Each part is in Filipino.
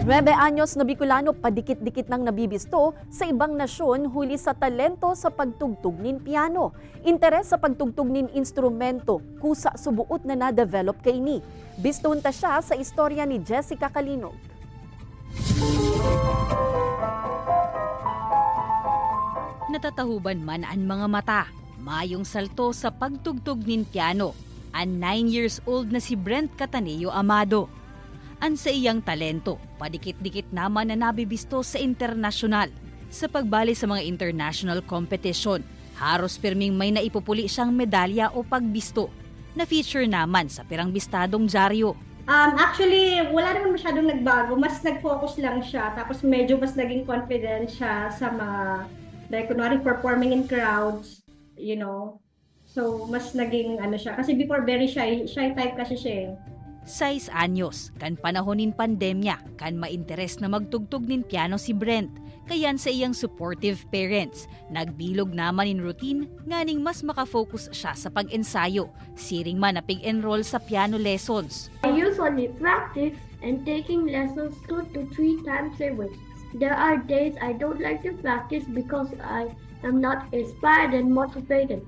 9 anyos na Bicolano padikit-dikit nang nabibisto sa ibang nasyon huli sa talento sa pagtugtog nin piano. Interes sa pagtugtog nin instrumento kusa subuot na na-develop kay ni. Biston ta siya sa istorya ni Jessica Calinog. Natatahuban man ang mga mata, mayong salto sa pagtugtog nin piano. Ang 9 years old na si Brent Cataneo Amado. Ang sa iyang talento, padikit-dikit naman na nabibisto sa internasyonal. Sa pagbali sa mga international competition, haros pirming may naipupuli siyang medalya o pagbisto na feature naman sa pirang bistadong dyaryo. Actually, wala naman masyadong nagbago. Mas nag-focus lang siya. Tapos medyo mas naging confident siya sa mga, like, kunwari performing in crowds, you know. So, mas naging siya. Kasi before, very shy type kasi siya eh. 6 anyos, kan panahonin pandemya, kan mainteres na magtugtog nin piano si Brent. Kayan sa iyang supportive parents, nagbilog naman in routine, nganing mas makafocus siya sa pag-ensayo. Siring man na pig-enroll sa piano lessons. I usually practice and taking lessons 2 to 3 times a week. There are days I don't like to practice because I am not inspired and motivated.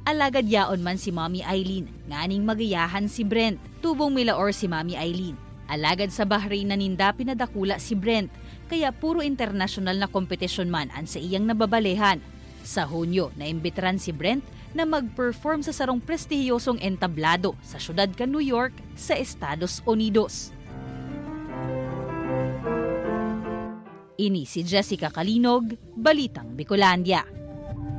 Alagad yaon man si Mami Eileen, nganing magayahan si Brent. Tubong milaor si Mami Eileen. Alagad sa Bahrain na ninda pinadakula si Brent, kaya puro international na kompetisyon man ang sa iyang nababalehan. Sa Hunyo, naimbitaran si Brent na mag-perform sa sarong prestihiyosong entablado sa syudad ka New York sa Estados Unidos. Ini si Jessica Calinog, Balitang Bicolandia.